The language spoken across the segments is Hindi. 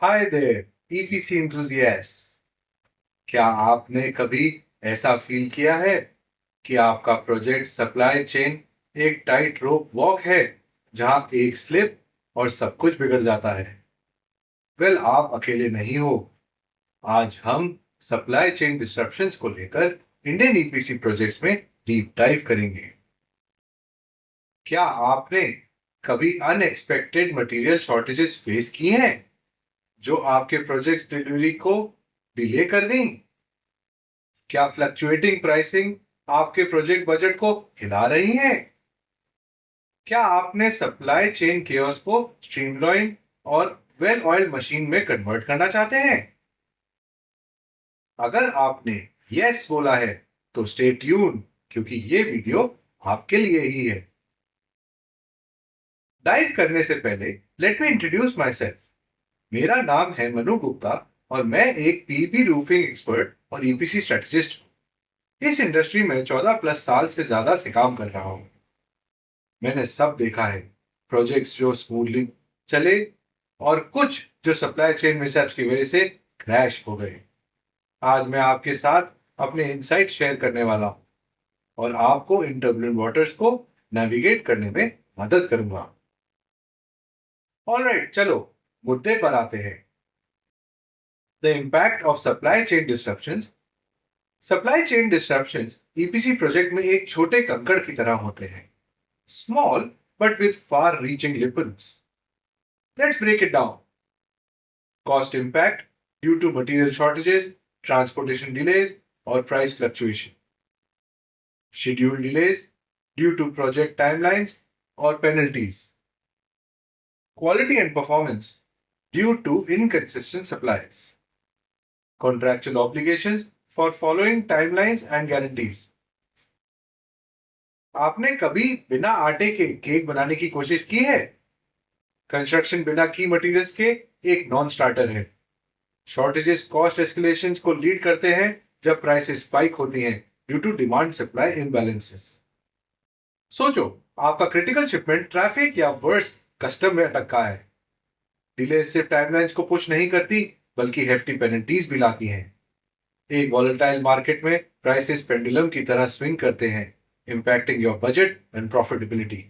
Hi there EPC enthusiasts। क्या आपने कभी ऐसा फील किया है कि आपका प्रोजेक्ट सप्लाई चेन एक टाइट रोप वॉक है जहां एक स्लिप और सब कुछ बिगड़ जाता है? वेल, आप अकेले नहीं हो। आज हम सप्लाई चेन डिस्ट्रप्शंस को लेकर इंडियन ईपीसी प्रोजेक्ट्स में डीप डाइव करेंगे। क्या आपने कभी अनएक्सपेक्टेड मटेरियल शॉर्टेजेस फेस की हैं जो आपके प्रोजेक्ट डिलीवरी को डिले कर गई? क्या फ्लक्चुएटिंग प्राइसिंग आपके प्रोजेक्ट बजट को हिला रही है? क्या आपने सप्लाई चेन केओस को स्ट्रीमलाइन और वेल ऑयल मशीन में कन्वर्ट करना चाहते हैं? अगर आपने यस बोला है तो स्टे ट्यून, क्योंकि ये वीडियो आपके लिए ही है। डाइव करने से पहले let me introduce my self. मेरा नाम है मनु गुप्ता और मैं एक पीबी रूफिंग एक्सपर्ट और ईपीसी स्ट्रेटेजिस्ट हूँ। इस इंडस्ट्री में 14+ साल से ज्यादा से काम कर रहा हूं। मैंने सब देखा है, प्रोजेक्ट्स जो स्मूथली चले और कुछ जो सप्लाई चेन मिसहैप्स की वजह से क्रैश हो गए। आज मैं आपके साथ अपने इनसाइट शेयर करने वाला हूं और आपको इन टर्बुलेंट वाटर्स को नेविगेट करने में मदद करूंगा। ऑलराइट, चलो मुद्दे पर आते हैं। The impact of supply chain disruptions. Supply chain disruptions EPC project में एक छोटे कंकड़ की तरह होते हैं, small but with far-reaching ripples. Let's break it down. Cost impact due to material shortages, transportation delays, or price fluctuation. Schedule delays due to project timelines or penalties. Quality and performance due to inconsistent supplies. Contractual obligations for following timelines and guarantees. आपने कभी बिना आटे के केक बनाने की कोशिश की है? कंस्ट्रक्शन बिना की मटेरियल्स के एक नॉन स्टार्टर है। शॉर्टेजेस कॉस्ट एस्केलेशंस को लीड करते हैं जब प्राइसेस स्पाइक होती हैं due to demand supply imbalances. सोचो, आपका क्रिटिकल शिपमेंट ट्रैफिक या वर्स कस्टम में अटका है। डिले सिर्फ टाइमलाइंस को पुश नहीं करती बल्कि हेफ्टी पेनल्टीज भी लाती हैं। एक वॉलेटाइल मार्केट में प्राइसेस पेंडुलम की तरह स्विंग करते हैं, impacting your budget and profitability.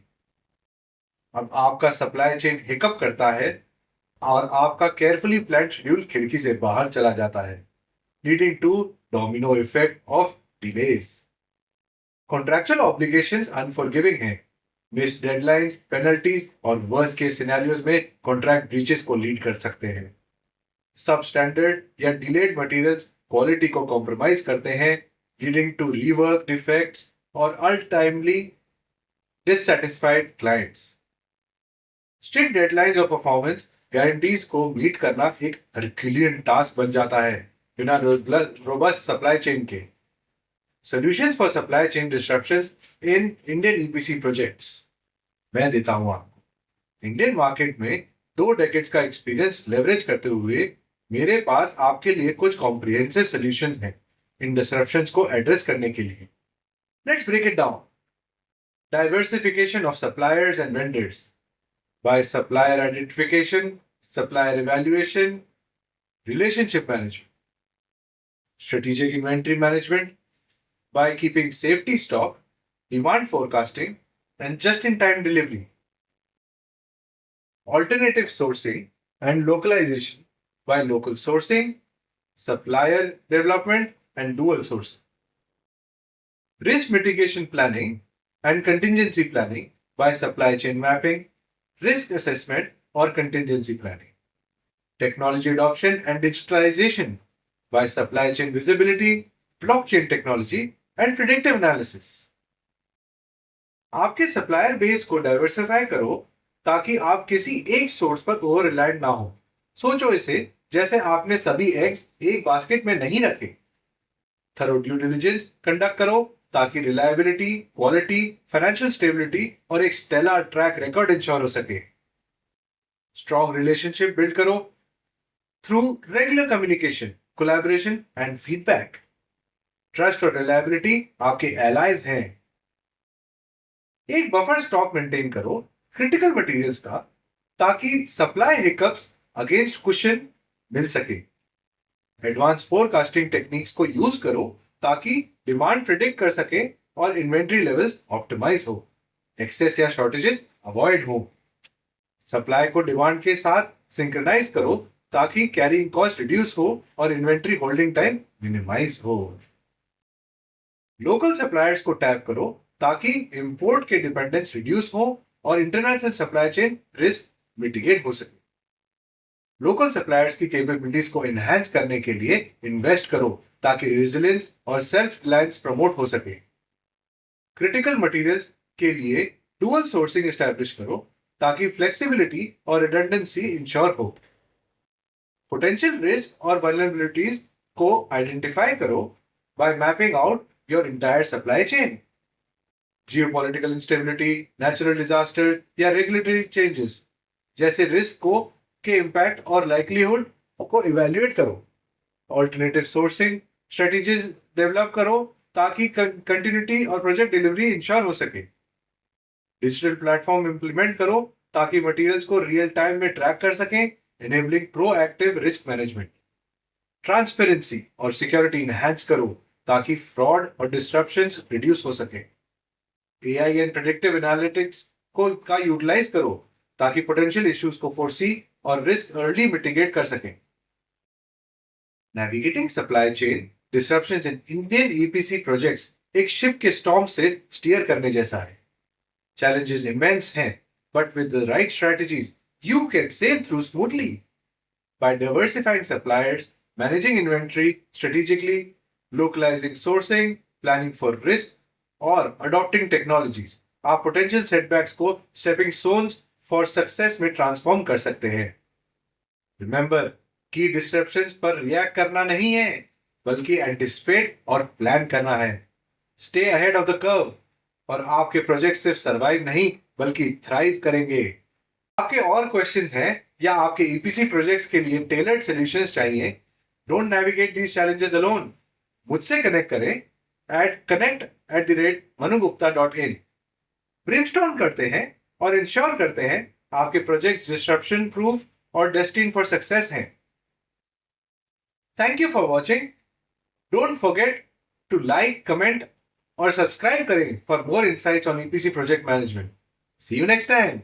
अब आपका सप्लाई चेन हिकअप करता है और आपका केयरफुली प्लान्ड शेड्यूल खिड़की से बाहर चला जाता है, leading to domino effect of delays. Contractual obligations unforgiving हैं। मिस डेडलाइंस, पेनल्टीज और वर्स्ट केस सिनेरियोज में कॉन्ट्रैक्ट ब्रीचेस को लीड कर सकते हैं। सब स्टैंडर्ड या डिलेड मटेरियल्स क्वालिटी को कॉम्प्रोमाइज करते हैं, लीडिंग टू रीवर्क डिफेक्ट्स और ultimately dissatisfied clients. Strict deadlines और परफॉर्मेंस गारंटीज को मीट करना एक हरक्यूलियन टास्क बन जाता है बिना रोबस्ट सप्लाई चेन के। Solutions for supply chain disruptions in Indian EPC projects मैं देता हूं आपको। इंडियन मार्केट में 2 डेकेड्स का एक्सपीरियंस लेवरेज करते हुए मेरे पास आपके लिए कुछ कॉम्प्रिहेंसिव सॉल्यूशंस हैं इन डिस्ट्रप्शंस को एड्रेस करने के लिए। Let's break it down. Diversification of suppliers and vendors by supplier identification, supplier evaluation, relationship management. Strategic inventory management by keeping safety stock, demand forecasting, and just-in-time delivery. Alternative sourcing and localization by local sourcing, supplier development, and dual sourcing. Risk mitigation planning and contingency planning by supply chain mapping, risk assessment or contingency planning. Technology adoption and digitalization by supply chain visibility, blockchain technology and predictive analysis. आपके सप्लायर बेस को डाइवर्सिफाई करो ताकि आप किसी एक सोर्स पर ओवर रिलायंट ना हो। सोचो इसे जैसे आपने सभी एग्स एक बास्केट में नहीं रखे। थरो ड्यू डिलिजेंस कंडक्ट करो ताकि रिलायबिलिटी, क्वालिटी, फाइनेंशियल स्टेबिलिटी और एक स्टेलर ट्रैक रिकॉर्ड इंश्योर हो सके। स्ट्रॉन्ग रिलेशनशिप बिल्ड करो through regular communication, collaboration and feedback. Trust और रिलायबिलिटी आपके एलाइज हैं। एक बफर स्टॉक मेंटेन करो क्रिटिकल मटेरियल्स का ताकि सप्लाई हिकअप्स अगेंस्ट क्वेश्चन मिल सके। एडवांस फोरकास्टिंग टेक्निक्स को यूज करो ताकि डिमांड प्रिडिक्ट कर सके और इन्वेंट्री लेवल्स ऑप्टिमाइज हो, एक्सेस या शॉर्टेजेस अवॉइड हो। सप्लाई को डिमांड के साथ सिंक्रनाइज करो ताकि कैरिंग कॉस्ट रिड्यूस हो और इन्वेंट्री होल्डिंग टाइम मिनिमाइज हो। लोकल सप्लायर्स को टैप करो ताकि इंपोर्ट के डिपेंडेंस रिड्यूस हो और international supply chain risk mitigate हो सके। लोकल सप्लायर्स की कैपेबिलिटीज को एनहांस करने के लिए इन्वेस्ट करो ताकि रेजिलियंस और सेल्फ रिलायंस प्रमोट हो सके। क्रिटिकल मटेरियल्स के लिए डुअल सोर्सिंग एस्टैब्लिश करो ताकि फ्लेक्सिबिलिटी और रिडंडेंसी इंश्योर हो। पोटेंशियल रिस्क और वल्नरेबिलिटीज को आइडेंटिफाई करो by mapping out your entire supply chain. Geopolitical instability, natural disaster या रेगुलेटरी चेंजेस जैसे रिस्क को के इम्पैक्ट और लाइक्लीहुड को इवैल्यूएट करो। ऑल्टरनेटिव सोर्सिंग स्ट्रेटेजीज डेवलप करो ताकि कंटिन्यूटी और प्रोजेक्ट डिलीवरी इंश्योर हो सके। डिजिटल प्लेटफॉर्म इंप्लीमेंट करो ताकि मटेरियल्स को रियल टाइम में ट्रैक कर सकें, enabling proactive risk management. Transparency और सिक्योरिटी इनहैंस करो ताकि फ्रॉड और डिस्ट्रप्शंस रिड्यूस हो सके। एआई एंड प्रेडिक्टिव एनालिटिक्स को का यूटिलाइज करो ताकि पोटेंशियल इश्यूज को फोरसी और रिस्क अर्ली मिटिगेट कर सके। Navigating supply chain disruptions in Indian EPC projects एक शिप के स्टॉर्म से स्टीयर करने जैसा है। Challenges immense हैं, but with the right strategies, you can sail through smoothly. By diversifying suppliers, managing inventory strategically, localizing sourcing, planning for risk, or adopting technologies, आप potential setbacks को stepping stones for success में transform कर सकते हैं। Remember, key disruptions पर react करना नहीं है, बल्कि anticipate और plan करना है। Stay ahead of the curve. और आपके प्रोजेक्ट सिर्फ सरवाइव नहीं बल्कि थ्राइव करेंगे। आपके और क्वेश्चंस हैं या आपके ईपीसी प्रोजेक्ट्स के लिए टेलर्ड सॉल्यूशंस चाहिए? Don't navigate these challenges alone. मुझसे कनेक्ट करें at connect@manugupta.in। ब्रेनस्टॉर्म करते हैं और इंश्योर करते हैं आपके प्रोजेक्ट्स डिस्ट्रप्शन प्रूफ और डेस्टिन्ड फॉर सक्सेस हैं। Thank you for watching. Don't forget to like, comment और सब्सक्राइब करें for more insights on EPC project management. See you next time.